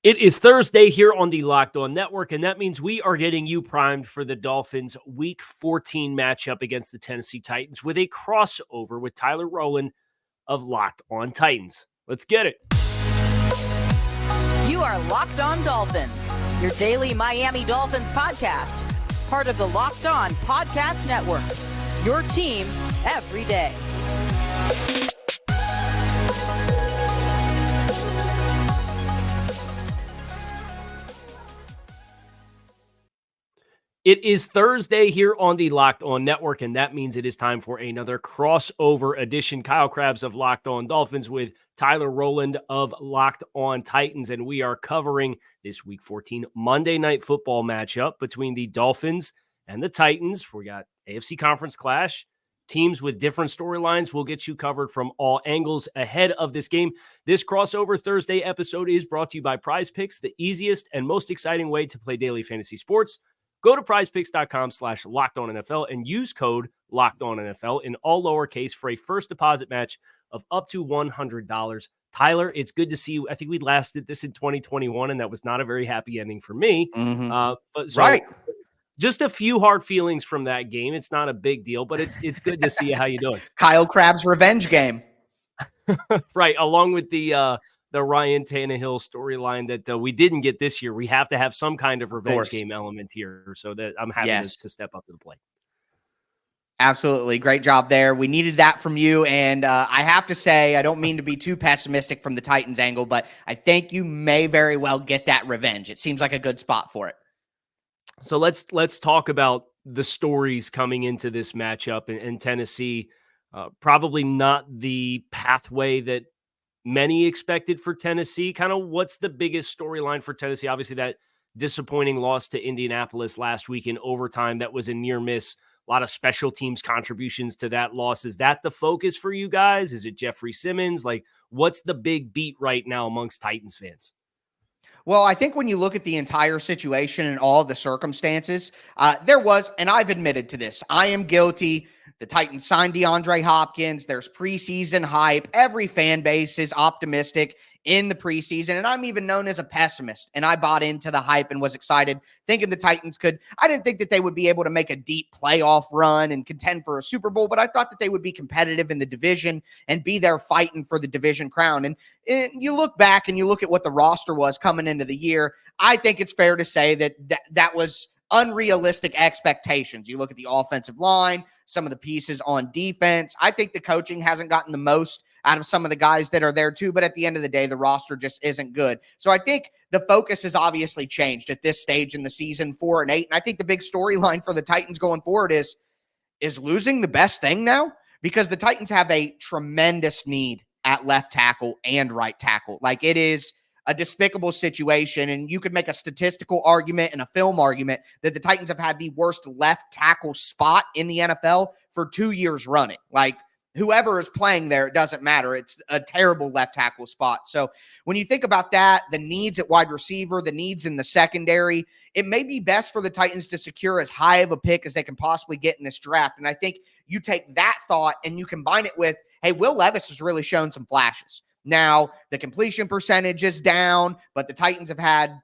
It is Thursday here on the Locked On Network, and that means we are getting you primed for the Dolphins' Week 14 matchup against the Tennessee Titans with a crossover with Tyler Rowland of Locked On Titans. Let's get it. You are Locked On Dolphins, your daily Miami Dolphins podcast, part of the Locked On Podcast Network, your team every day. It is Thursday here on the Locked On Network, and that means it is time for another crossover edition. Kyle Krabs of Locked On Dolphins with Tyler Rowland of Locked On Titans, and we are covering this Week 14 Monday Night Football matchup between the Dolphins and the Titans. We got AFC Conference Clash, teams with different storylines. We'll get you covered from all angles ahead of this game. This crossover Thursday episode is brought to you by PrizePicks, the easiest and most exciting way to play daily fantasy sports. Go to prizepicks.com/LockedOnNFL and use code LockedOnNFL in all lowercase for a first deposit match of up to $100. Tyler, it's good to see you. I think we last did this in 2021, and that was not a very happy ending for me. Right. Just a few hard feelings from that game. It's not a big deal, but it's good to see you. How you doing? Kyle Krabs' revenge game. Right, along with the Ryan Tannehill storyline that we didn't get this year. We have to have some kind of revenge game element here, so that I'm happy to step up to the plate. Absolutely. Great job there. We needed that from you, and I have to say, I don't mean to be too pessimistic from the Titans angle, but I think you may very well get that revenge. It seems like a good spot for it. So let's talk about the stories coming into this matchup, and Tennessee, probably not the pathway that many expected for Tennessee. Kind of what's the biggest storyline for Tennessee? Obviously, that disappointing loss to Indianapolis last week in overtime. That was a near miss. A lot of special teams contributions to that loss. Is that the focus for you guys? Is it Jeffrey Simmons? Like, what's the big beat right now amongst Titans fans? Well, I think when you look at the entire situation and all the circumstances, there was, and I've admitted to this, I am guilty. The Titans signed DeAndre Hopkins. There's preseason hype. Every fan base is optimistic in the preseason, and I'm even known as a pessimist, and I bought into the hype and was excited, thinking the Titans could. I didn't think that they would be able to make a deep playoff run and contend for a Super Bowl, but I thought that they would be competitive in the division and be there fighting for the division crown. And you look back and you look at what the roster was coming into the year, I think it's fair to say that was unrealistic expectations. You look at the offensive line, some of the pieces on defense. I think the coaching hasn't gotten the most out of some of the guys that are there too, but at the end of the day, the roster just isn't good. So I think the focus has obviously changed at this stage in the season, 4-8. And I think the big storyline for the Titans going forward is losing the best thing now? Because the Titans have a tremendous need at left tackle and right tackle. Like, it is a despicable situation, and you could make a statistical argument and a film argument that the Titans have had the worst left tackle spot in the NFL for 2 years running. Like, whoever is playing there, it doesn't matter. It's a terrible left tackle spot. So when you think about that, the needs at wide receiver, the needs in the secondary, it may be best for the Titans to secure as high of a pick as they can possibly get in this draft. And I think you take that thought and you combine it with, hey, Will Levis has really shown some flashes. Now, the completion percentage is down, but the Titans have had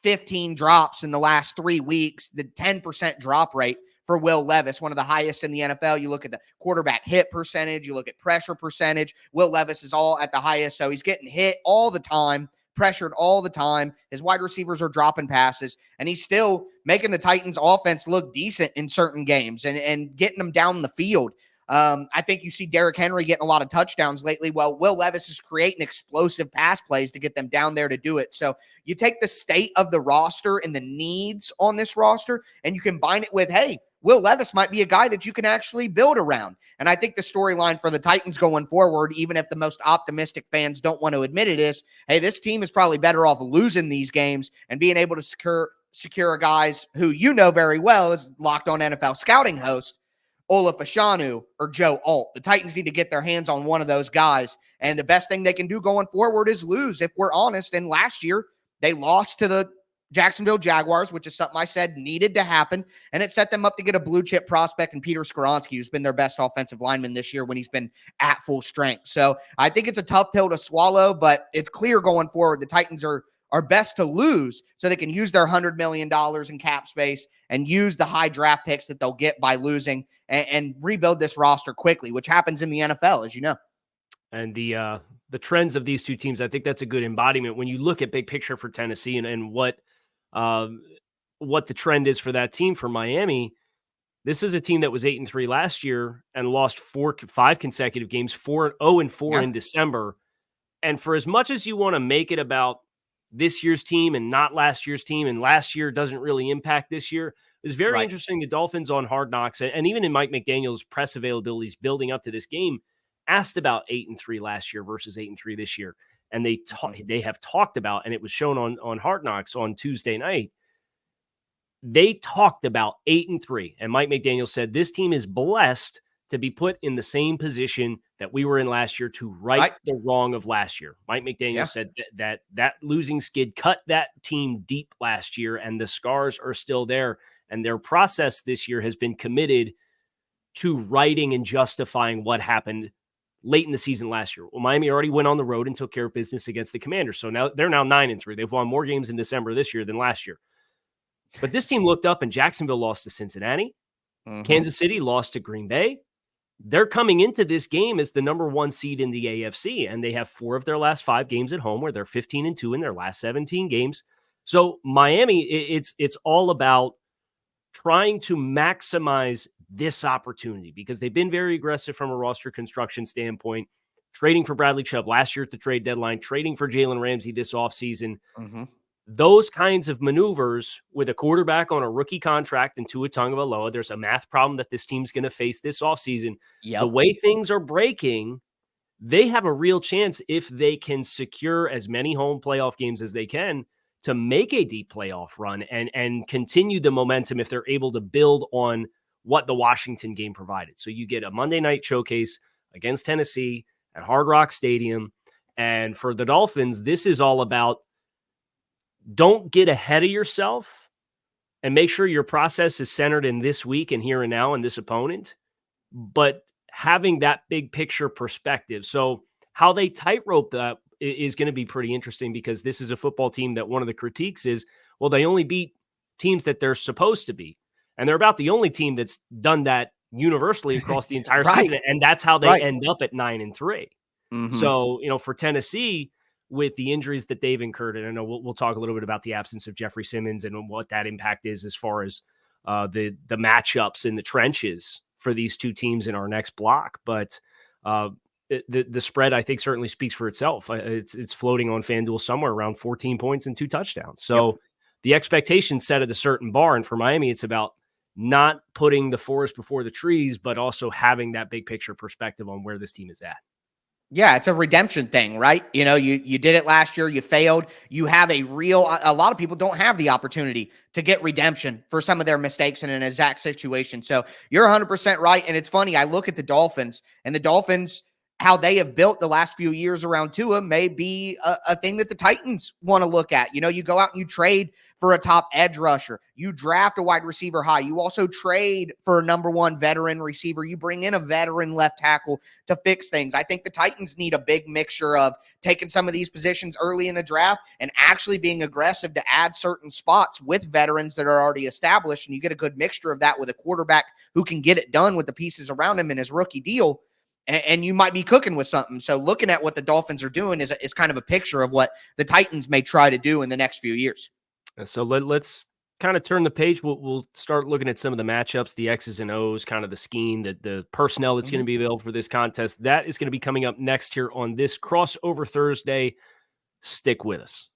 15 drops in the last 3 weeks, the 10% drop rate for Will Levis, one of the highest in the NFL. You look at the quarterback hit percentage, you look at pressure percentage. Will Levis is all at the highest, so he's getting hit all the time, pressured all the time. His wide receivers are dropping passes, and he's still making the Titans offense look decent in certain games and getting them down the field. I think you see Derrick Henry getting a lot of touchdowns lately. Well, Will Levis is creating explosive pass plays to get them down there to do it. So you take the state of the roster and the needs on this roster, and you combine it with, hey, Will Levis might be a guy that you can actually build around. And I think the storyline for the Titans going forward, even if the most optimistic fans don't want to admit it, is, hey, this team is probably better off losing these games and being able to secure guys who you know very well as Locked On NFL scouting host, Ola Fashanu or Joe Alt. The Titans need to get their hands on one of those guys. And the best thing they can do going forward is lose, if we're honest. And last year, they lost to the Jacksonville Jaguars, which is something I said needed to happen. And it set them up to get a blue chip prospect in Peter Skoronski, who's been their best offensive lineman this year when he's been at full strength. So I think it's a tough pill to swallow, but it's clear going forward the Titans are are best to lose so they can use their $100 million in cap space and use the high draft picks that they'll get by losing and rebuild this roster quickly, which happens in the NFL, as you know. And the trends of these two teams, I think that's a good embodiment when you look at big picture for Tennessee and what the trend is for that team. For Miami, this is a team that was 8-3 last year and lost 5 consecutive games, 0-4 in December. And for as much as you want to make it about this year's team and not last year's team, and last year doesn't really impact this year, it's very interesting. The Dolphins on Hard Knocks, and even in Mike McDaniel's press availabilities building up to this game, asked about 8-3 last year versus 8-3 this year. And they have talked about, and it was shown on Hard Knocks on Tuesday night, they talked about 8-3. And Mike McDaniel said, this team is blessed to be put in the same position that we were in last year to right the wrong of last year. Mike McDaniel said that losing skid cut that team deep last year, and the scars are still there. And their process this year has been committed to righting and justifying what happened late in the season last year. Well, Miami already went on the road and took care of business against the Commanders. So now they're 9-3. They've won more games in December this year than last year. But this team looked up, and Jacksonville lost to Cincinnati. Kansas City lost to Green Bay. They're coming into this game as the number 1 seed in the AFC, and they have 4 of their last 5 games at home, where they're 15-2 in their last 17 games. So Miami, it's all about trying to maximize this opportunity, because they've been very aggressive from a roster construction standpoint, trading for Bradley Chubb last year at the trade deadline, trading for Jalen Ramsey this offseason. Those kinds of maneuvers with a quarterback on a rookie contract and Tua Tagovailoa, there's a math problem that this team's going to face this offseason. The way things are breaking, they have a real chance, if they can secure as many home playoff games as they can, to make a deep playoff run and continue the momentum if they're able to build on what the Washington game provided. So you get a Monday night showcase against Tennessee at Hard Rock Stadium. And for the Dolphins, this is all about, don't get ahead of yourself and make sure your process is centered in this week and here and now and this opponent, but having that big picture perspective. So how they tightrope that is going to be pretty interesting, because this is a football team that one of the critiques is, well, they only beat teams that they're supposed to beat. And they're about the only team that's done that universally across the entire season. And that's how they end up at 9-3. So, for Tennessee, with the injuries that they've incurred, and I know we'll talk a little bit about the absence of Jeffrey Simmons and what that impact is as far as the matchups in the trenches for these two teams in our next block. But the spread, I think, certainly speaks for itself. It's floating on FanDuel somewhere around 14 points and 2 touchdowns. So the expectation set at a certain bar. And for Miami, it's about not putting the forest before the trees, but also having that big picture perspective on where this team is at. Yeah, it's a redemption thing, right? You did it last year, you failed. You have a lot of people don't have the opportunity to get redemption for some of their mistakes in an exact situation. So you're 100% right. And it's funny, I look at the Dolphins, how they have built the last few years around Tua may be a thing that the Titans want to look at. You go out and you trade for a top edge rusher. You draft a wide receiver high. You also trade for a number 1 veteran receiver. You bring in a veteran left tackle to fix things. I think the Titans need a big mixture of taking some of these positions early in the draft and actually being aggressive to add certain spots with veterans that are already established. And you get a good mixture of that with a quarterback who can get it done with the pieces around him in his rookie deal. And you might be cooking with something. So looking at what the Dolphins are doing is kind of a picture of what the Titans may try to do in the next few years. So let's kind of turn the page. We'll start looking at some of the matchups, the X's and O's, kind of the scheme, the personnel that's going to be available for this contest. That is going to be coming up next here on this Crossover Thursday. Stick with us.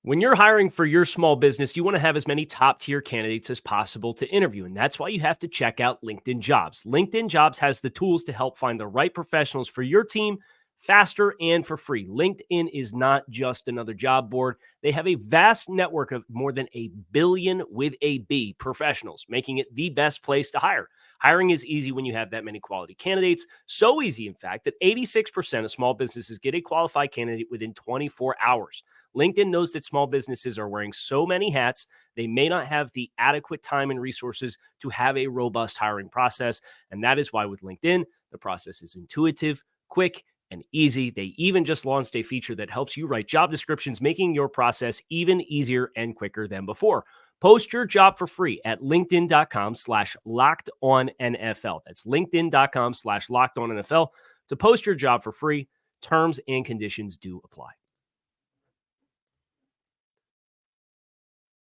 When you're hiring for your small business, you want to have as many top-tier candidates as possible to interview, and that's why you have to check out LinkedIn Jobs. LinkedIn Jobs has the tools to help find the right professionals for your team faster and for free. LinkedIn is not just another job board. They have a vast network of more than 1 billion with a B professionals, making it the best place to hire. Hiring is easy when you have that many quality candidates. So easy, in fact, that 86% of small businesses get a qualified candidate within 24 hours. LinkedIn knows that small businesses are wearing so many hats, they may not have the adequate time and resources to have a robust hiring process. And that is why with LinkedIn, the process is intuitive, quick, and easy. They even just launched a feature that helps you write job descriptions, making your process even easier and quicker than before. Post your job for free at linkedin.com/lockedonnfl. That's linkedin.com/lockedonnfl to post your job for free. Terms and conditions do apply.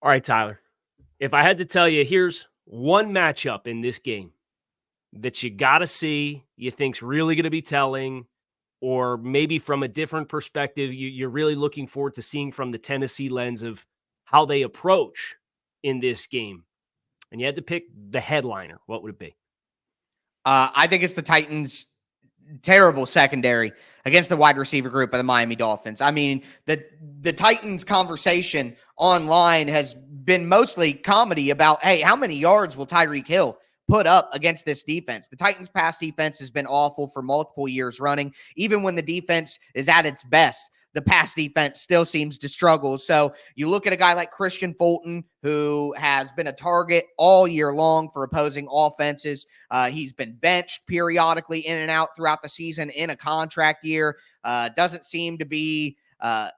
All right, Tyler, if I had to tell you, here's one matchup in this game that you got to see, you think's really going to be telling, or maybe from a different perspective, you're really looking forward to seeing from the Tennessee lens of how they approach in this game, and you had to pick the headliner, what would it be? I think it's the Titans' terrible secondary against the wide receiver group of the Miami Dolphins. I mean, the Titans conversation online has been mostly comedy about, hey, how many yards will Tyreek Hill put up against this defense? The Titans' pass defense has been awful for multiple years running. Even when the defense is at its best, the pass defense still seems to struggle. So you look at a guy like Christian Fulton, who has been a target all year long for opposing offenses. He's been benched periodically in and out throughout the season in a contract year. Doesn't seem to be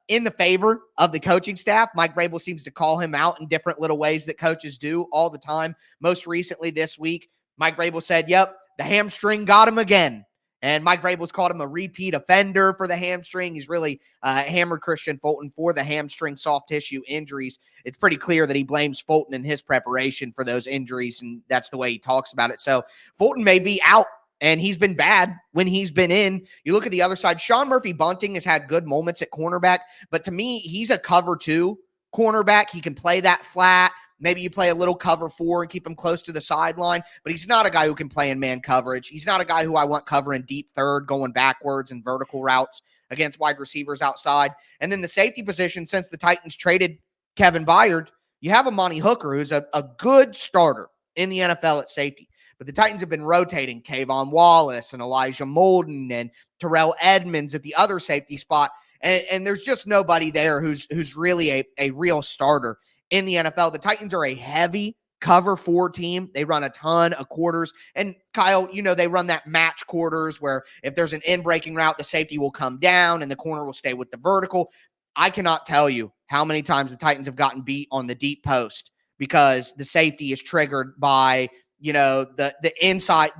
in the favor of the coaching staff. Mike Vrabel seems to call him out in different little ways that coaches do all the time. Most recently this week, Mike Vrabel said, yep, the hamstring got him again. And Mike Vrabel's called him a repeat offender for the hamstring. He's really hammered Christian Fulton for the hamstring soft tissue injuries. It's pretty clear that he blames Fulton in his preparation for those injuries, and that's the way he talks about it. So Fulton may be out, and he's been bad when he's been in. You look at the other side, Sean Murphy-Bunting has had good moments at cornerback, but to me, he's a cover 2 cornerback. He can play that flat. Maybe you play a little cover 4 and keep him close to the sideline, but he's not a guy who can play in man coverage. He's not a guy who I want covering deep third, going backwards and vertical routes against wide receivers outside. And then the safety position, since the Titans traded Kevin Byard, you have Amani Hooker, who's a good starter in the NFL at safety. But the Titans have been rotating Kayvon Wallace and Elijah Molden and Terrell Edmonds at the other safety spot. And there's just nobody there who's really a real starter in the NFL. The Titans are a heavy cover 4 team. They run a ton of quarters. And Kyle, they run that match quarters where if there's an in-breaking route, the safety will come down and the corner will stay with the vertical. I cannot tell you how many times the Titans have gotten beat on the deep post because the safety is triggered by, the inside,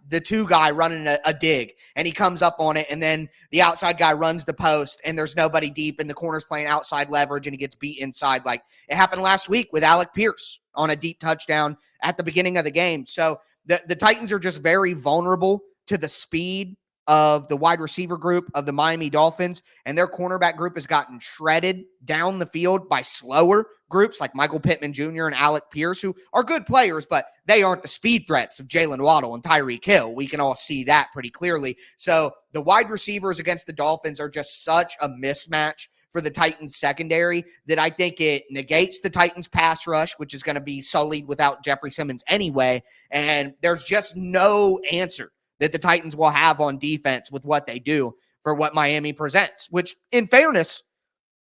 the 2 guy running a dig, and he comes up on it, and then the outside guy runs the post, and there's nobody deep, and the corner's playing outside leverage, and he gets beat inside. Like it happened last week with Alec Pierce on a deep touchdown at the beginning of the game. So the Titans are just very vulnerable to the speed of the wide receiver group of the Miami Dolphins, and their cornerback group has gotten shredded down the field by slower groups like Michael Pittman Jr. and Alec Pierce, who are good players, but they aren't the speed threats of Jalen Waddle and Tyreek Hill. We can all see that pretty clearly. So the wide receivers against the Dolphins are just such a mismatch for the Titans secondary that I think it negates the Titans pass rush, which is going to be sullied without Jeffrey Simmons anyway. And there's just no answer that the Titans will have on defense with what they do for what Miami presents, which in fairness,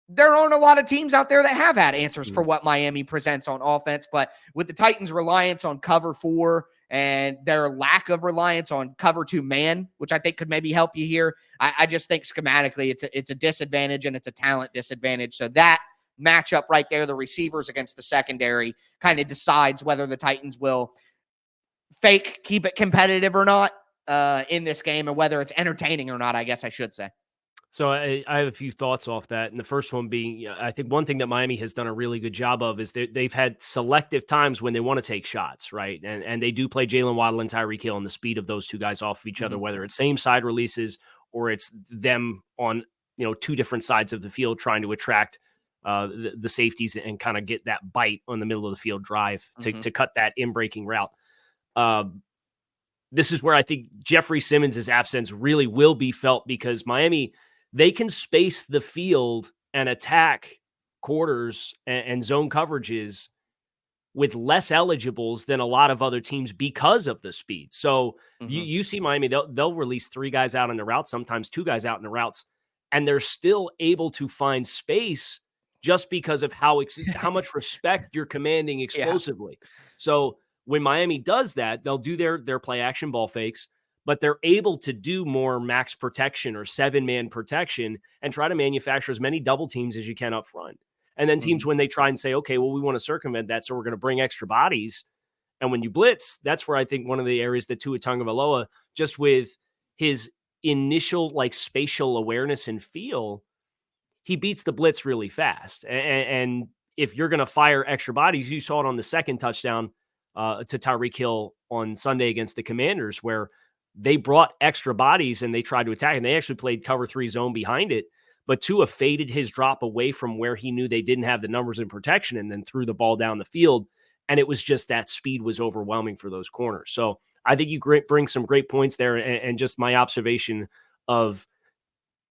there aren't a lot of teams out there that have had answers for what Miami presents on offense. But with the Titans' reliance on cover 4 and their lack of reliance on cover 2 man, which I think could maybe help you here, I just think schematically it's a disadvantage and it's a talent disadvantage. So that matchup right there, the receivers against the secondary, kind of decides whether the Titans will keep it competitive or not in this game, and whether it's entertaining or not, I guess I should say. So I have a few thoughts off that. And the first one being, I think one thing that Miami has done a really good job of is they've had selective times when they want to take shots, right? And they do play Jalen Waddle and Tyreek Hill and the speed of those 2 guys off of each other, whether it's same side releases or it's them on, 2 different sides of the field trying to attract the safeties and kind of get that bite on the middle of the field drive to cut that in-breaking route. This is where I think Jeffrey Simmons' absence really will be felt because Miami, they can space the field and attack quarters and zone coverages with less eligibles than a lot of other teams because of the speed. So you see Miami, they'll release 3 guys out in the routes, sometimes 2 guys out in the routes, and they're still able to find space just because of how much respect you're commanding explosively. So when Miami does that, they'll do their play action ball fakes, but they're able to do more max protection or 7-man protection and try to manufacture as many double teams as you can up front. And then teams, when they try and say, okay, well, we want to circumvent that, so we're going to bring extra bodies. And when you blitz, that's where I think one of the areas that Tua Tagovailoa, just with his initial like spatial awareness and feel, he beats the blitz really fast. And if you're going to fire extra bodies, you saw it on the second touchdown to Tyreek Hill on Sunday against the Commanders, where they brought extra bodies and they tried to attack, and they actually played cover 3 zone behind it. But Tua faded his drop away from where he knew they didn't have the numbers in protection and then threw the ball down the field. And it was just that speed was overwhelming for those corners. So I think you bring some great points there. And just my observation of,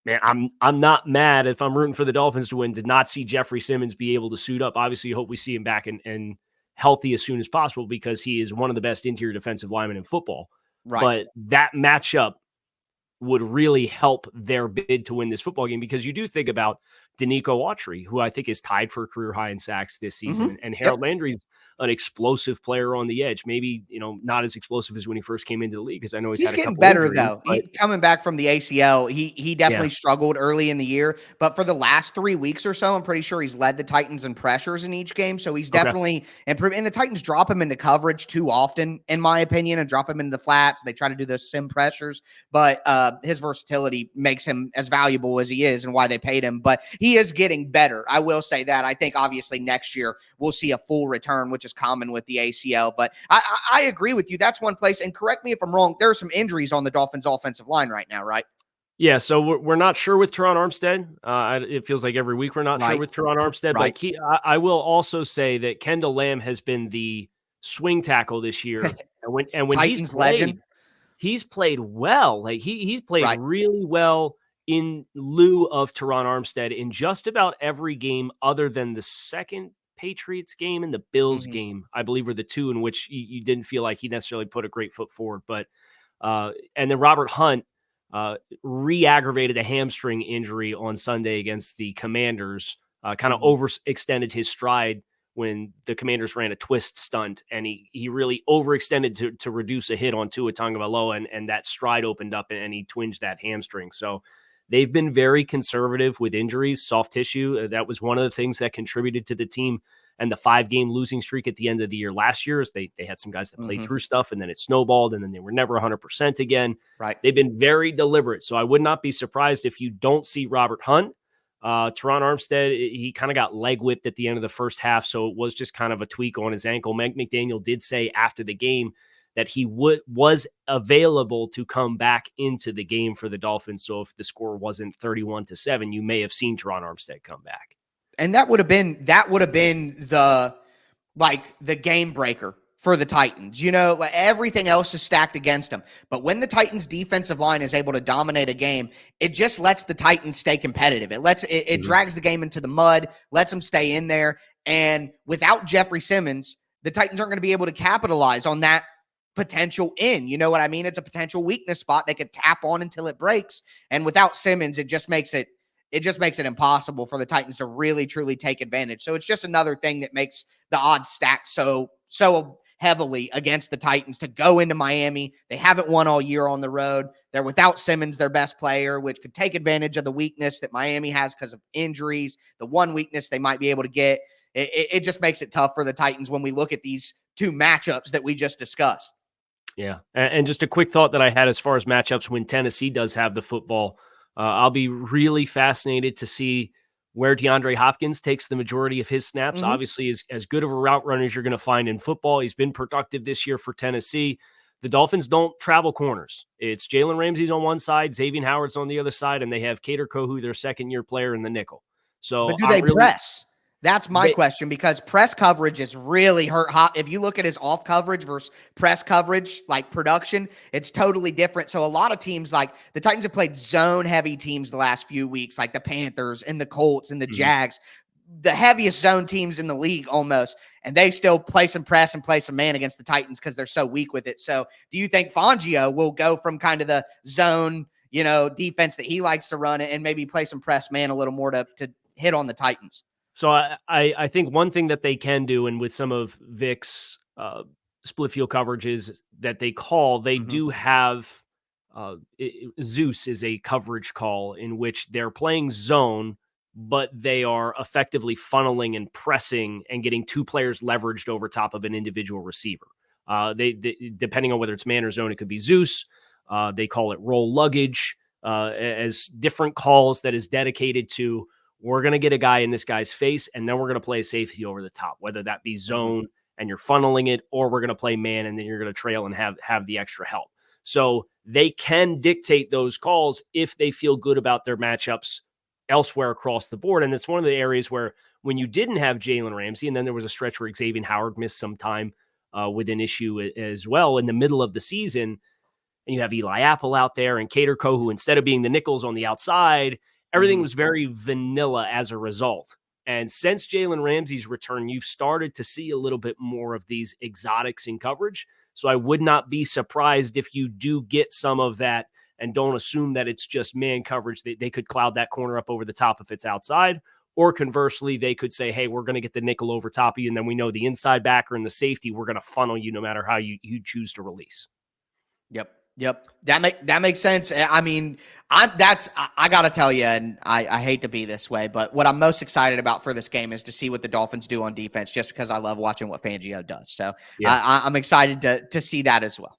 man, I'm not mad if I'm rooting for the Dolphins to win, to not see Jeffrey Simmons be able to suit up. Obviously, you hope we see him back and healthy as soon as possible, because he is one of the best interior defensive linemen in football. Right. But that matchup would really help their bid to win this football game, because you do think about Danico Autry, who I think is tied for a career high in sacks this season, and Harold Landry's an explosive player on the edge. Maybe, not as explosive as when he first came into the league, because I know he's had a getting couple better injuries, though. Coming back from the ACL, he definitely struggled early in the year, but for the last 3 weeks or so, I'm pretty sure he's led the Titans in pressures in each game. So he's definitely improved. And the Titans drop him into coverage too often, in my opinion, and drop him into the flats. They try to do those sim pressures, but his versatility makes him as valuable as he is, and why they paid him. But he is getting better. I will say that. I think obviously next year we'll see a full return, which is common with the ACL. But I agree with you. That's one place. And correct me if I'm wrong, there are some injuries on the Dolphins offensive line right now, right? Yeah, so we're not sure with Teron Armstead. It feels like every week we're not sure with Teron Armstead. But I will also say that Kendall Lamb has been the swing tackle this year. and when Titans he's played, legend. He's played well. Like he's played really well in lieu of Teron Armstead in just about every game, other than the second Patriots game and the Bills game, I believe, were the two in which you didn't feel like he necessarily put a great foot forward. But and then Robert Hunt re-aggravated a hamstring injury on Sunday against the Commanders, kind of overextended his stride when the Commanders ran a twist stunt, and he really overextended to reduce a hit on Tua Tagovailoa, and that stride opened up and he twinged that hamstring. So they've been very conservative with injuries, soft tissue. That was one of the things that contributed to the team and the 5-game losing streak at the end of the year last year. Is they had some guys that played through stuff, and then it snowballed, and then they were never 100% again. Right. They've been very deliberate. So I would not be surprised if you don't see Robert Hunt. Teron Armstead, he kind of got leg whipped at the end of the first half, so it was just kind of a tweak on his ankle. Mike McDaniel did say after the game that he was available to come back into the game for the Dolphins. So if the score wasn't 31-7, you may have seen Teron Armstead come back. And that would have been the game breaker for the Titans. Everything else is stacked against them. But when the Titans defensive line is able to dominate a game, it just lets the Titans stay competitive. It drags the game into the mud, lets them stay in there. And without Jeffrey Simmons, the Titans aren't going to be able to capitalize on that potential in. You know what I mean? It's a potential weakness spot they could tap on until it breaks. And without Simmons, it just makes it impossible for the Titans to really, truly take advantage. So it's just another thing that makes the odds stack so heavily against the Titans to go into Miami. They haven't won all year on the road. They're without Simmons, their best player, which could take advantage of the weakness that Miami has because of injuries, the one weakness they might be able to get. It just makes it tough for the Titans when we look at these two matchups that we just discussed. Yeah. And just a quick thought that I had as far as matchups when Tennessee does have the football. I'll be really fascinated to see where DeAndre Hopkins takes the majority of his snaps. Obviously, is as good of a route runner as you're going to find in football. He's been productive this year for Tennessee. The Dolphins don't travel corners. It's Jalen Ramsey's on one side, Xavier Howard's on the other side, and they have Kader Kohou, their second-year player, in the nickel. So, but do they press? That's my question, because press coverage is really hurt hot. If you look at his off coverage versus press coverage, like production, it's totally different. So a lot of teams, like the Titans, have played zone heavy teams the last few weeks, like the Panthers and the Colts and the Jags, the heaviest zone teams in the league almost. And they still play some press and play some man against the Titans because they're so weak with it. So do you think Fangio will go from kind of the zone, defense that he likes to run and maybe play some press man a little more to hit on the Titans? So I think one thing that they can do, and with some of Vic's split field coverages that they call, they do have Zeus is a coverage call in which they're playing zone, but they are effectively funneling and pressing and getting two players leveraged over top of an individual receiver. They depending on whether it's man or zone, it could be Zeus. They call it roll luggage as different calls that is dedicated to, we're going to get a guy in this guy's face, and then we're going to play a safety over the top, whether that be zone and you're funneling it, or we're going to play man and then you're going to trail and have the extra help. So they can dictate those calls if they feel good about their matchups elsewhere across the board. And it's one of the areas where when you didn't have Jalen Ramsey, and then there was a stretch where Xavier Howard missed some time with an issue as well in the middle of the season, and you have Eli Apple out there and Cater Kohu, instead of being the nickels on the outside, everything was very vanilla as a result. And since Jalen Ramsey's return, you've started to see a little bit more of these exotics in coverage. So I would not be surprised if you do get some of that, and don't assume that it's just man coverage. They could cloud that corner up over the top if it's outside, or conversely, they could say, hey, we're going to get the nickel over top of you, and then we know the inside backer and the safety, we're going to funnel you no matter how you choose to release. Yep. That makes sense. I mean, I got to tell you, and I hate to be this way, but what I'm most excited about for this game is to see what the Dolphins do on defense, just because I love watching what Fangio does. So I'm excited to see that as well.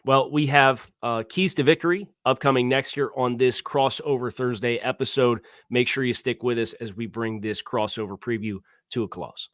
Well, we have Keys to Victory upcoming next year on this Crossover Thursday episode. Make sure you stick with us as we bring this crossover preview to a close.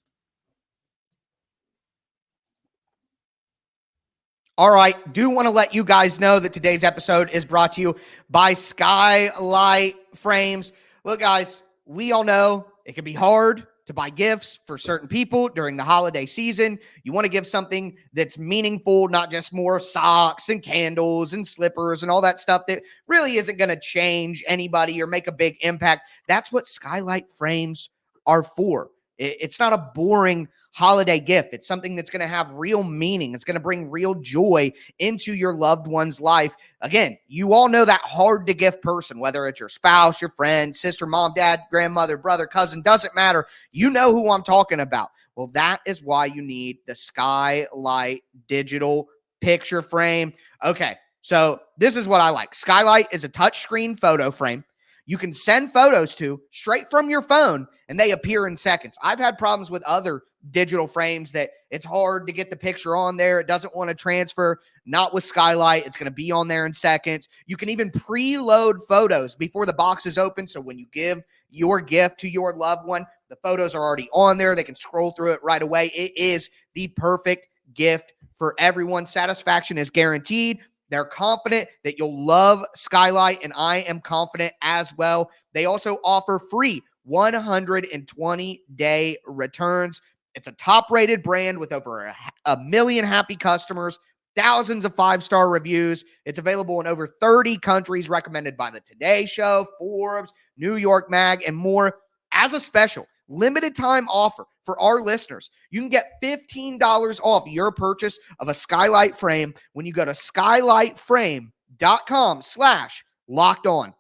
All right. Do want to let you guys know that today's episode is brought to you by Skylight Frames. Look, guys, we all know it can be hard to buy gifts for certain people during the holiday season. You want to give something that's meaningful, not just more socks and candles and slippers and all that stuff that really isn't going to change anybody or make a big impact. That's what Skylight Frames are for. It's not a boring holiday gift. It's something that's going to have real meaning. It's going to bring real joy into your loved one's life. Again, you all know that hard to gift person, whether it's your spouse, your friend, sister, mom, dad, grandmother, brother, cousin, doesn't matter. You know who I'm talking about. Well, that is why you need the Skylight digital picture frame. Okay, so this is what I like. Skylight is a touchscreen photo frame you can send photos to straight from your phone, and they appear in seconds. I've had problems with other digital frames that it's hard to get the picture on there. It doesn't want to transfer. Not with Skylight. It's going to be on there in seconds. You can even preload photos before the box is open. So when you give your gift to your loved one, the photos are already on there. They can scroll through it right away. It is the perfect gift for everyone. Satisfaction is guaranteed. They're confident that you'll love Skylight, and I am confident as well. They also offer free 120-day returns. It's a top-rated brand with over a million happy customers, thousands of five-star reviews. It's available in over 30 countries, recommended by the Today Show, Forbes, New York Mag, and more. As a special limited time offer for our listeners, you can get $15 off your purchase of a Skylight frame when you go to skylightframe.com/lockedon.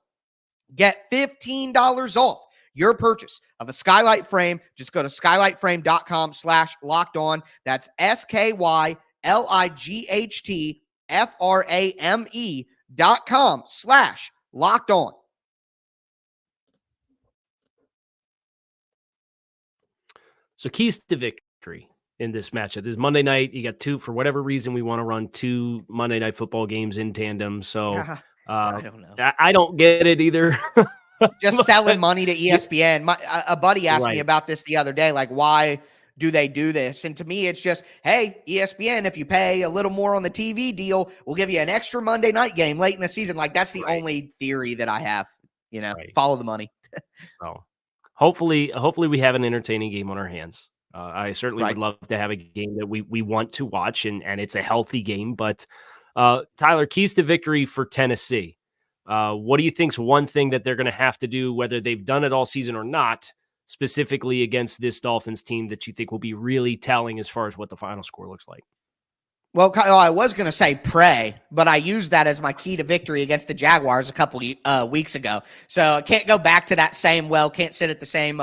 Get $15 off your purchase of a Skylight frame. Just go to skylightframe.com/lockedon. That's skylightframe.com/lockedon. So keys to victory in this matchup. This is Monday night. You got two, for whatever reason, we want to run two Monday night football games in tandem. So I don't know. I don't get it either. Just selling money to ESPN. A buddy asked me about this the other day, like, why do they do this? And to me, it's just, hey, ESPN, if you pay a little more on the TV deal, we'll give you an extra Monday night game late in the season. Like, that's the only theory that I have, follow the money. So hopefully we have an entertaining game on our hands. I certainly would love to have a game that we want to watch, and it's a healthy game. But Tyler, keys to victory for Tennessee. What do you think's one thing that they're going to have to do, whether they've done it all season or not, specifically against this Dolphins team, that you think will be really telling as far as what the final score looks like? Well, Kyle, I was going to say pray, but I used that as my key to victory against the Jaguars a couple weeks ago. So I can't go back to that same well, can't sit at the same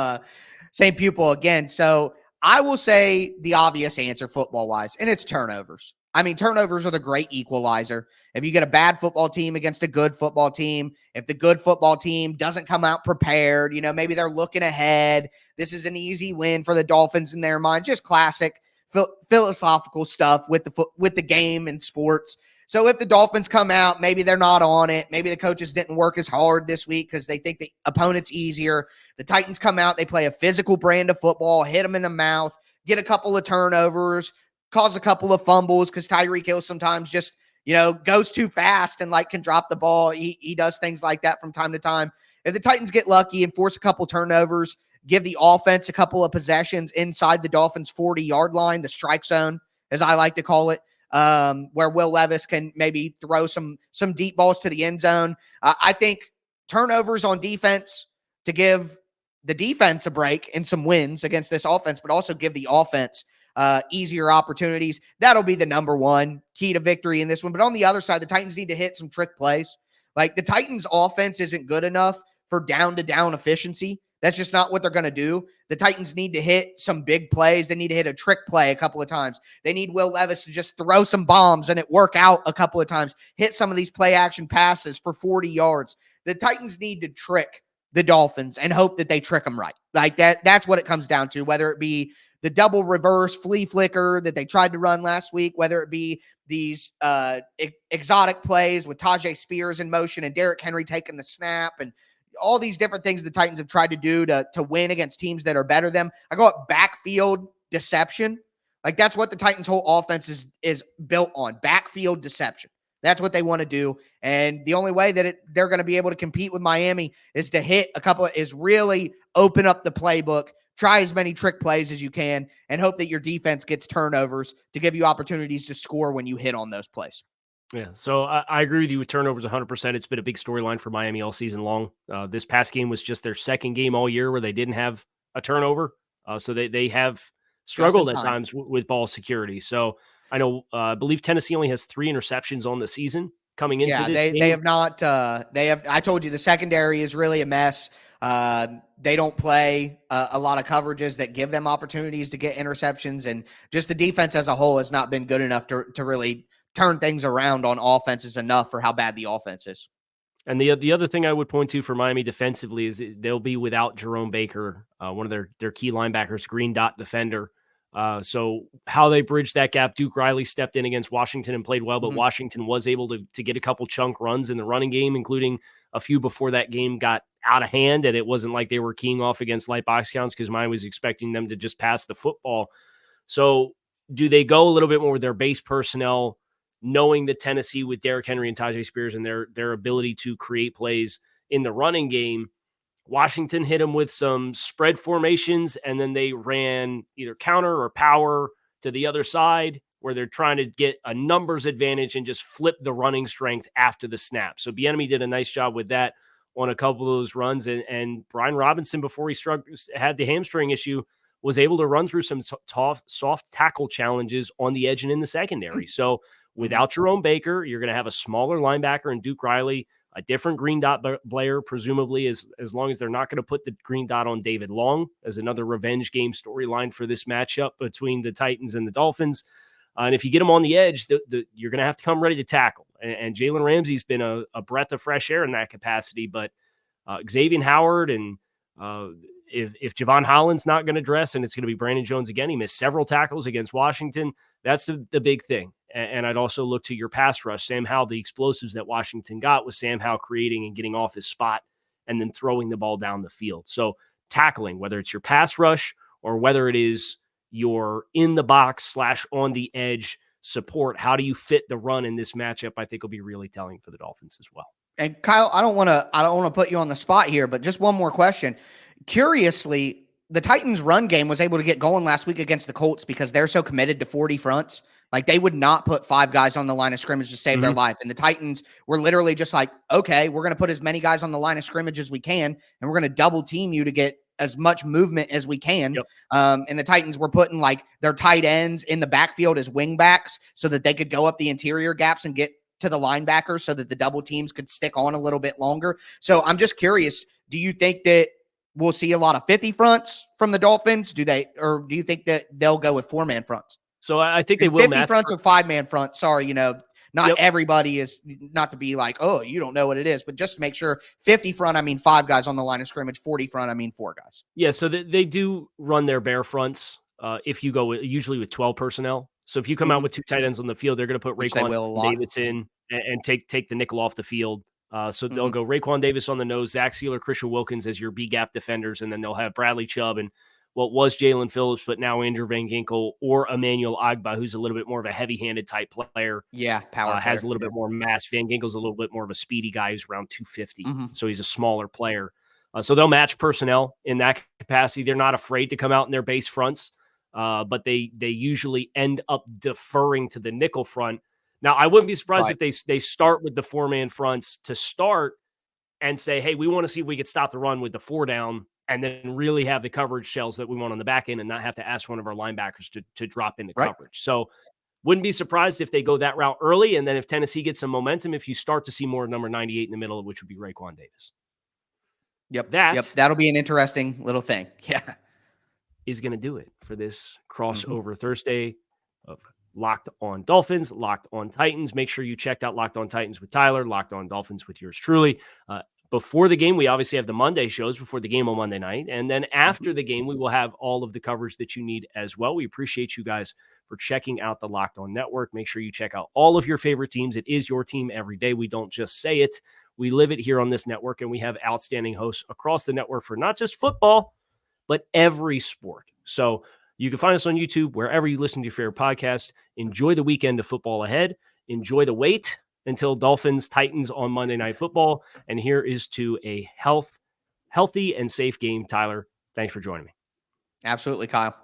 pupil again. So I will say the obvious answer football-wise, and it's turnovers. I mean, turnovers are the great equalizer. If you get a bad football team against a good football team, if the good football team doesn't come out prepared, maybe they're looking ahead. This is an easy win for the Dolphins in their mind. Just classic philosophical stuff with the game and sports. So if the Dolphins come out, maybe they're not on it. Maybe the coaches didn't work as hard this week because they think the opponent's easier. The Titans come out, they play a physical brand of football, hit them in the mouth, get a couple of turnovers, cause a couple of fumbles because Tyreek Hill sometimes just, goes too fast and can drop the ball. He does things like that from time to time. If the Titans get lucky and force a couple turnovers, give the offense a couple of possessions inside the Dolphins' 40-yard line, the strike zone, as I like to call it, where Will Levis can maybe throw some deep balls to the end zone. I think turnovers on defense to give the defense a break and some wins against this offense, but also give the offense easier opportunities. That'll be the number one key to victory in this one. But on the other side, the Titans need to hit some trick plays. The Titans offense isn't good enough for down-to-down efficiency. That's just not what they're going to do. The Titans need to hit some big plays. They need to hit a trick play a couple of times. They need Will Levis to just throw some bombs and it work out a couple of times. Hit some of these play action passes for 40 yards. The Titans need to trick the Dolphins and hope that they trick them right. That's what it comes down to, whether it be the double reverse flea flicker that they tried to run last week, whether it be these exotic plays with Tajay Spears in motion and Derrick Henry taking the snap and all these different things the Titans have tried to do to win against teams that are better than them. I go up backfield deception. That's what the Titans' whole offense is built on, backfield deception. That's what they want to do. And the only way that they're going to be able to compete with Miami is to hit is really open up the playbook, try as many trick plays as you can, and hope that your defense gets turnovers to give you opportunities to score when you hit on those plays. Yeah, so I agree with you with turnovers 100%. It's been a big storyline for Miami all season long. This past game was just their second game all year where they didn't have a turnover. So they have struggled at times with ball security. So I know, I believe Tennessee only has 3 interceptions on the season coming into this game. They have not. I told you the secondary is really a mess. They don't play a lot of coverages that give them opportunities to get interceptions, and just the defense as a whole has not been good enough to really turn things around on offenses enough for how bad the offense is. And the other thing I would point to for Miami defensively is they'll be without Jerome Baker, one of their key linebackers, green dot defender. So how they bridge that gap, Duke Riley stepped in against Washington and played well, but Washington was able to get a couple chunk runs in the running game, including a few before that game got out of hand. And it wasn't like they were keying off against light box counts because Miami was expecting them to just pass the football. So do they go a little bit more with their base personnel, knowing that Tennessee with Derrick Henry and Tajay Spears and their ability to create plays in the running game? Washington hit them with some spread formations, and then they ran either counter or power to the other side where they're trying to get a numbers advantage and just flip the running strength after the snap. So Bieniemy did a nice job with that on a couple of those runs. And Brian Robinson, before he had the hamstring issue, was able to run through some soft tackle challenges on the edge and in the secondary. So without Jerome Baker, you're going to have a smaller linebacker in Duke Riley, a different green dot player, presumably, as long as they're not going to put the green dot on David Long as another revenge game storyline for this matchup between the Titans and the Dolphins. And if you get them on the edge, you're going to have to come ready to tackle. And Jalen Ramsey's been a breath of fresh air in that capacity. But Xavier Howard and if Javon Holland's not going to dress and it's going to be Brandon Jones again, he missed several tackles against Washington. That's the big thing. And I'd also look to your pass rush. Sam Howell, the explosives that Washington got was Sam Howell creating and getting off his spot and then throwing the ball down the field. So tackling, whether it's your pass rush or whether it is your in the box / on the edge support, how do you fit the run in this matchup? I think will be really telling for the Dolphins as well. And Kyle, I don't want to put you on the spot here, but just one more question. Curiously, the Titans' run game was able to get going last week against the Colts because they're so committed to 40 fronts. They would not put 5 guys on the line of scrimmage to save their life. And the Titans were literally just like, okay, we're going to put as many guys on the line of scrimmage as we can, and we're going to double team you to get as much movement as we can. Yep. And the Titans were putting their tight ends in the backfield as wing backs so that they could go up the interior gaps and get to the linebackers so that the double teams could stick on a little bit longer. So I'm just curious, do you think that we'll see a lot of 50 fronts from the Dolphins? Do you think that they'll go with 4-man fronts? So I think they And will 50 match. fronts or 5-man front. Sorry, not Yep. everybody is, not to be like, oh, you don't know what it is, but just to make sure 50 front, I mean 5 guys on the line of scrimmage, 40 front, I mean 4 guys. Yeah, so they do run their bare fronts if you go usually with 12 personnel. So if you come out with 2 tight ends on the field, they're going to put Which they will a Raekwon lot. Davis in and take the nickel off the field. So they'll Mm-hmm. go Raekwon Davis on the nose, Zach Sealer, Christian Wilkins as your B-gap defenders, and then they'll have Bradley Chubb and what was Jalen Phillips, but now Andrew Van Ginkel or Emmanuel Agba, who's a little bit more of a heavy-handed type player. Yeah, power player. Has a little bit more mass. Van Ginkel's a little bit more of a speedy guy who's around 250, so he's a smaller player. So they'll match personnel in that capacity. They're not afraid to come out in their base fronts, but they usually end up deferring to the nickel front. Now, I wouldn't be surprised if they start with the 4-man fronts to start and say, hey, we want to see if we could stop the run with the 4 down and then really have the coverage shells that we want on the back end and not have to ask one of our linebackers to drop into coverage. So wouldn't be surprised if they go that route early. And then if Tennessee gets some momentum, if you start to see more number 98 in the middle, which would be Raekwon Davis. Yep. That'll be an interesting little thing. Yeah. Is going to do it for this crossover Thursday of Locked On Dolphins, Locked On Titans. Make sure you checked out Locked On Titans with Tyler, Locked On Dolphins with yours truly. Before the game, we obviously have the Monday shows before the game on Monday night. And then after the game, we will have all of the coverage that you need as well. We appreciate you guys for checking out the Locked On Network. Make sure you check out all of your favorite teams. It is your team every day. We don't just say it. We live it here on this network, and we have outstanding hosts across the network for not just football, but every sport. So you can find us on YouTube, wherever you listen to your favorite podcast. Enjoy the weekend of football ahead. Enjoy the wait until Dolphins Titans on Monday Night Football. And here is to a healthy and safe game. Tyler, thanks for joining me. Absolutely, Kyle.